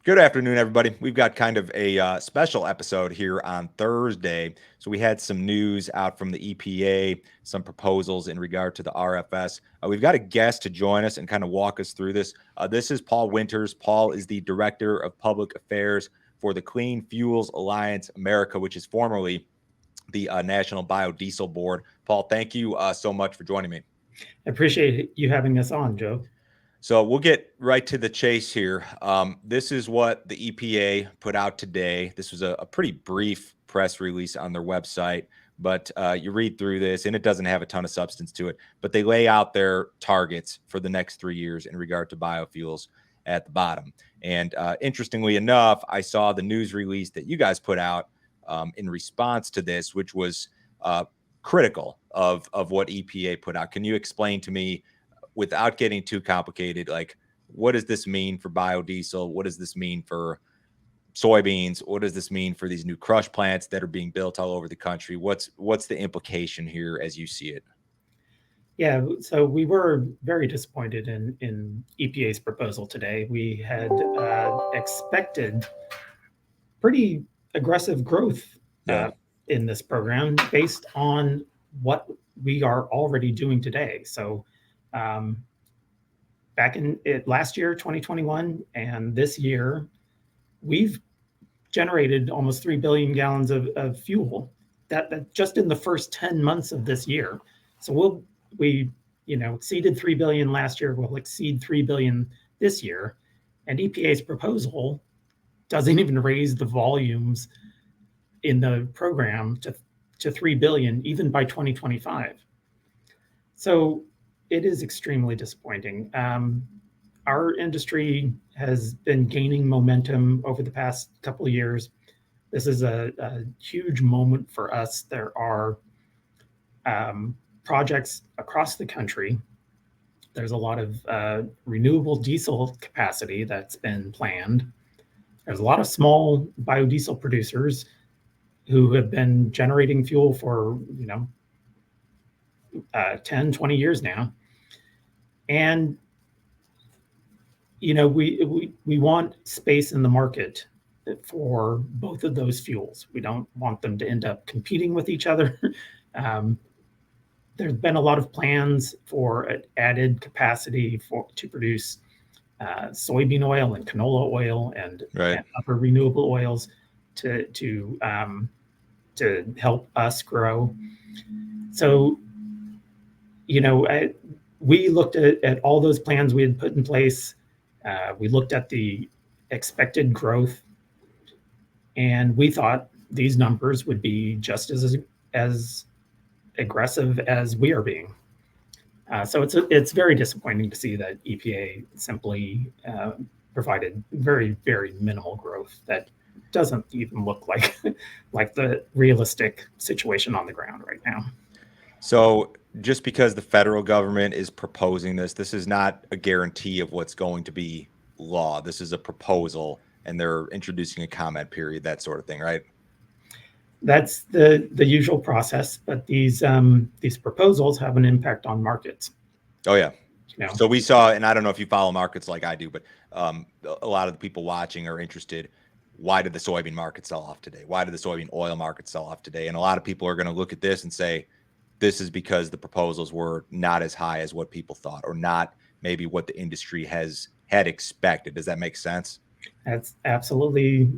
Good afternoon, everybody. We've got kind of a special episode here on Thursday. So we had some news out from the EPA, some proposals in regard to the RFS. We've got a guest to join us and kind of walk us through this. This is Paul Winters. Paul is the Director of Public Affairs for the Clean Fuels Alliance America, which is formerly the National Biodiesel Board. Paul, thank you so much for joining me. I appreciate you having us on, Joe. So we'll get right to the chase here. This is what the EPA put out today. This was a pretty brief press release on their website, but you read through this and it doesn't have a ton of substance to it. But they lay out their targets for the next 3 years in regard to biofuels at the bottom. And interestingly enough, I saw the news release that you guys put out in response to this, which was critical of what EPA put out. Can you explain to me, without getting too complicated, like, what does this mean for biodiesel? What does this mean for soybeans? What does this mean for these new crush plants that are being built all over the country? What's the implication here as you see it? Yeah, so we were very disappointed in EPA's proposal today. We had expected pretty aggressive growth Yeah. in this program based on what we are already doing today. So um, back in last year, 2021, and this year, we've generated almost 3 billion gallons of fuel that just in the first 10 months of this year. So we exceeded 3 billion last year. We'll exceed 3 billion this year. And EPA's proposal doesn't even raise the volumes in the program to 3 billion, even by 2025. So it is extremely disappointing. Our industry has been gaining momentum over the past couple of years. This is a huge moment for us. There are projects across the country. There's a lot of renewable diesel capacity that's been planned. There's a lot of small biodiesel producers who have been generating fuel for 10, 20 years now. And we want space in the market for both of those fuels. We don't want them to end up competing with each other. There's been a lot of plans for added capacity to produce soybean oil and canola oil and other renewable oils to help us grow. So, we looked at all those plans we had put in place. We looked at the expected growth, and we thought these numbers would be just as aggressive as we are being. So it's very disappointing to see that EPA simply provided very, very minimal growth that doesn't even look like like the realistic situation on the ground right now. So just because the federal government is proposing this is not a guarantee of what's going to be law. This is a proposal, and they're introducing a comment period, that sort of thing, right? That's the usual process, but these proposals have an impact on markets. Oh yeah. So we saw, and I don't know if you follow markets like I do, but a lot of the people watching are interested. Why did the soybean market sell off today? Why did the soybean oil market sell off today? And a lot of people are going to look at this and say, this is because the proposals were not as high as what people thought, or not maybe what the industry had expected. Does that make sense? That's absolutely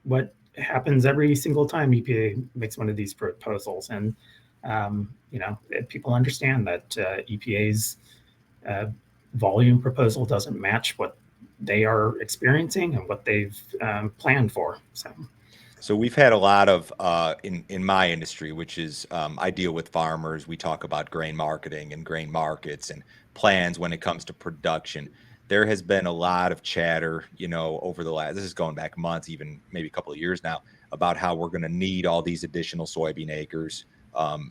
what happens every single time EPA makes one of these proposals. And, people understand that EPA's volume proposal doesn't match what they are experiencing and what they've planned for. So we've had a lot of in my industry, which is I deal with farmers. We talk about grain marketing and grain markets and plans when it comes to production. There has been a lot of chatter, over the last, this is going back months, even maybe a couple of years now, about how we're going to need all these additional soybean acres,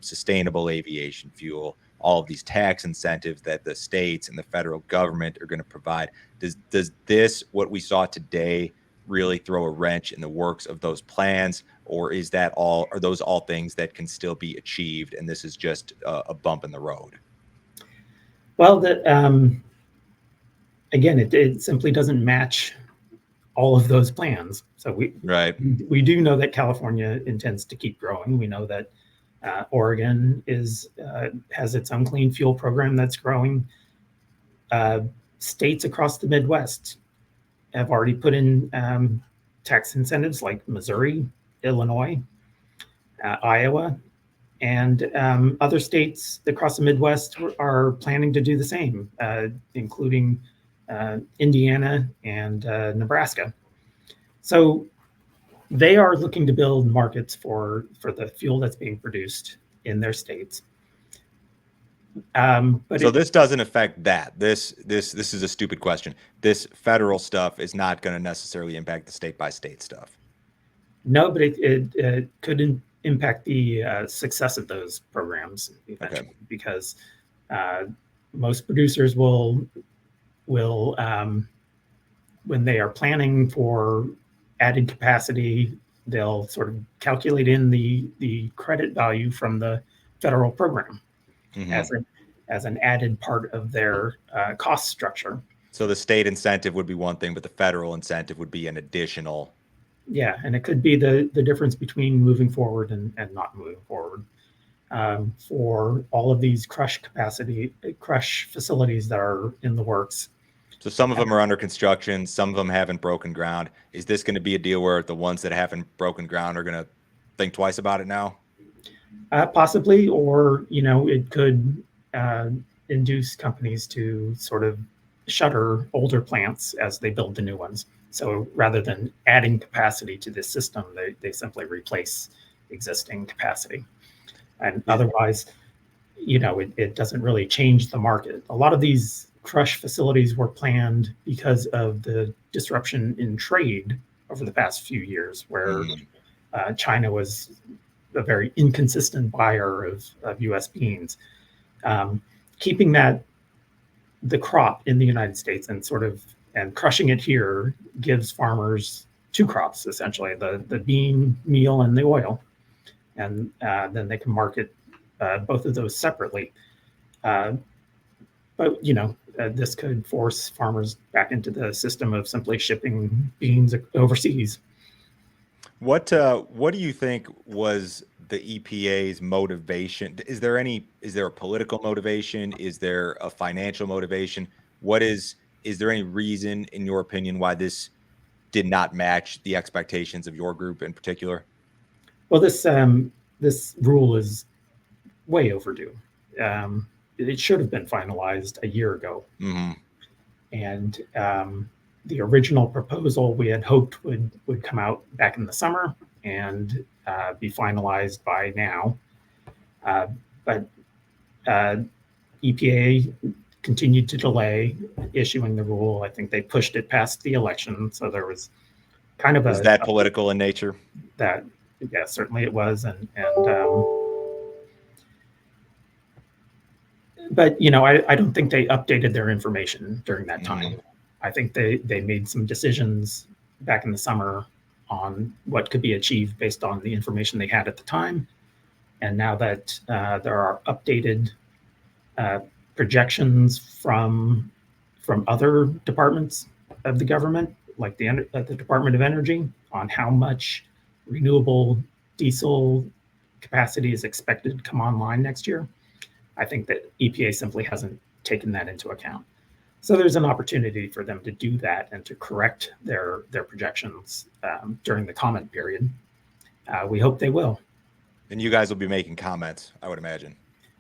sustainable aviation fuel, all of these tax incentives that the states and the federal government are going to provide. Does this, what we saw today, really throw a wrench in the works of those plans, or are those all things that can still be achieved, and this is just a bump in the road? Well, again, it simply doesn't match all of those plans. So Right. we do know that California intends to keep growing. We know that Oregon has its own clean fuel program that's growing. States across the Midwest have already put in tax incentives like Missouri, Illinois, Iowa, and other states across the Midwest are planning to do the same, including Indiana and Nebraska. So they are looking to build markets for the fuel that's being produced in their states. But So this doesn't affect that. This is a stupid question. This federal stuff is not going to necessarily impact the state by state stuff. No, but it could impact the success of those programs eventually, because most producers will when they are planning for added capacity, they'll sort of calculate in the credit value from the federal program as an added part of their cost structure. So the state incentive would be one thing, but the federal incentive would be an additional. Yeah, and it could be the difference between moving forward and not moving forward. For all of these crush facilities that are in the works. So some of them are under construction, some of them haven't broken ground. Is this going to be a deal where the ones that haven't broken ground are going to think twice about it now? Possibly, or it could induce companies to sort of shutter older plants as they build the new ones. So rather than adding capacity to this system, they simply replace existing capacity. And otherwise, it doesn't really change the market. A lot of these crush facilities were planned because of the disruption in trade over the past few years, where China was a very inconsistent buyer of U.S. beans. Keeping the crop in the United States and crushing it here gives farmers two crops, essentially, the bean meal and the oil. And then they can market both of those separately. But this could force farmers back into the system of simply shipping beans overseas. What do you think was the EPA's motivation? Is there a political motivation? Is there a financial motivation? Is there any reason, in your opinion, why this did not match the expectations of your group in particular? Well, this rule is way overdue. It should have been finalized a year ago. Mm-hmm. And the original proposal we had hoped would come out back in the summer and be finalized by now. But EPA continued to delay issuing the rule. I think they pushed it past the election. So there was kind of Was that political in nature? Yeah, certainly it was. But I don't think they updated their information during that time. Mm-hmm. I think they made some decisions back in the summer on what could be achieved based on the information they had at the time. And now that there are updated projections from other departments of the government, like the Department of Energy, on how much renewable diesel capacity is expected to come online next year, I think that EPA simply hasn't taken that into account. So there's an opportunity for them to do that and to correct their projections during the comment period. We hope they will. And you guys will be making comments, I would imagine.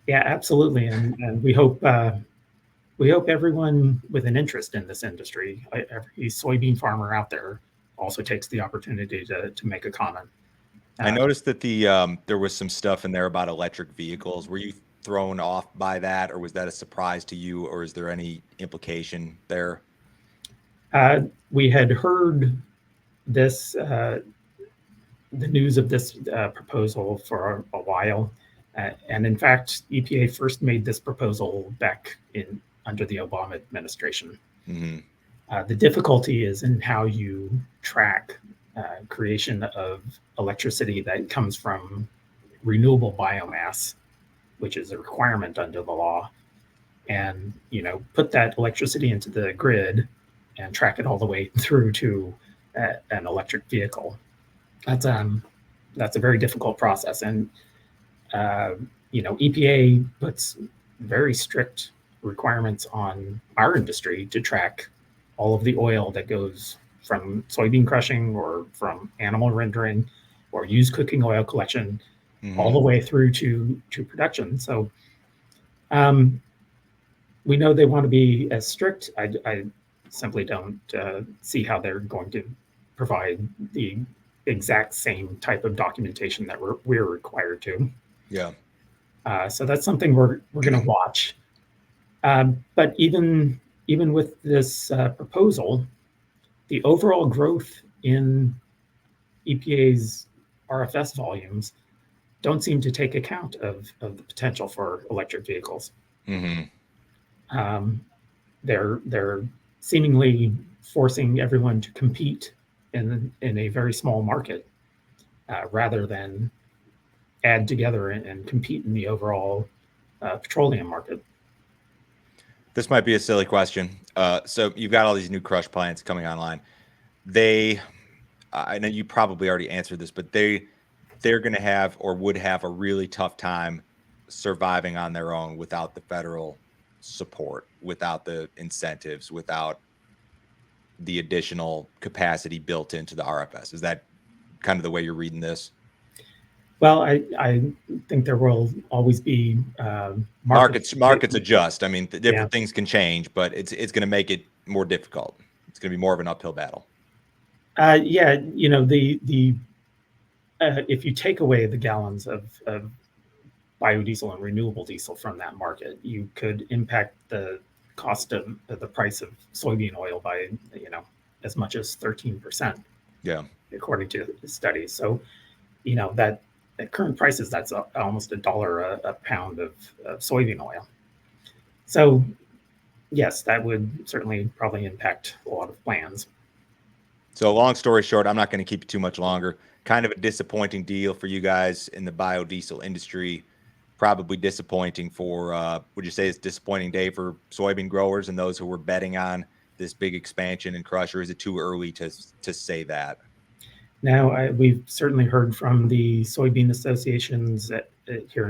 Yeah, absolutely. And we hope everyone with an interest in this industry, every soybean farmer out there, also takes the opportunity to make a comment. I noticed that there was some stuff in there about electric vehicles. Were you thrown off by that, or was that a surprise to you, or is there any implication there? We had heard this, the news of this proposal for a while. And in fact, EPA first made this proposal back under the Obama administration. Mm-hmm. The difficulty is in how you track creation of electricity that comes from renewable biomass, which is a requirement under the law, and put that electricity into the grid and track it all the way through to an electric vehicle. That's a very difficult process, and EPA puts very strict requirements on our industry to track all of the oil that goes from soybean crushing or from animal rendering or used cooking oil collection all the way through to production. So we know they want to be as strict. I simply don't see how they're going to provide the exact same type of documentation that we're required to. Yeah. So that's something we're going to watch. But even with this proposal, the overall growth in EPA's RFS volumes don't seem to take account of the potential for electric vehicles. They're seemingly forcing everyone to compete in a very small market rather than add together and compete in the overall petroleum market. This might be a silly question. So you've got all these new crush plants coming online. I know you probably already answered this, but they're going to have or would have a really tough time surviving on their own without the federal support, without the incentives, without the additional capacity built into the RFS. Is that kind of the way you're reading this? Well, I think there will always be markets adjust. I mean, different things can change, but it's going to make it more difficult. It's going to be more of an uphill battle. Yeah, the if you take away the gallons of biodiesel and renewable diesel from that market, you could impact the cost of the price of soybean oil by as much as 13%. Yeah, according to studies. So, that at current prices, that's almost $1 a pound of soybean oil. So, yes, that would certainly probably impact a lot of plans. So, long story short, I'm not going to keep you too much longer. Kind of a disappointing deal for you guys in the biodiesel industry. Probably disappointing for, would you say it's a disappointing day for soybean growers and those who were betting on this big expansion in crush, or is it too early to say that? Now, we've certainly heard from the soybean associations here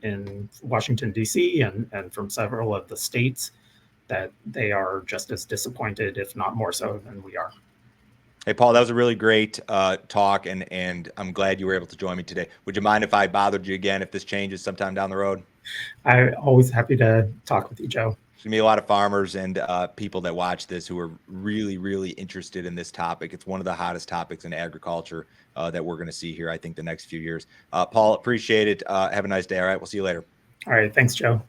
in Washington, D.C., and from several of the states that they are just as disappointed, if not more so, than we are. Hey, Paul, that was a really great talk, and I'm glad you were able to join me today. Would you mind if I bothered you again if this changes sometime down the road? I'm always happy to talk with you, Joe. There's going to be a lot of farmers and people that watch this who are really, really interested in this topic. It's one of the hottest topics in agriculture that we're going to see here, I think, the next few years. Paul, appreciate it. Have a nice day. All right, we'll see you later. All right, thanks, Joe.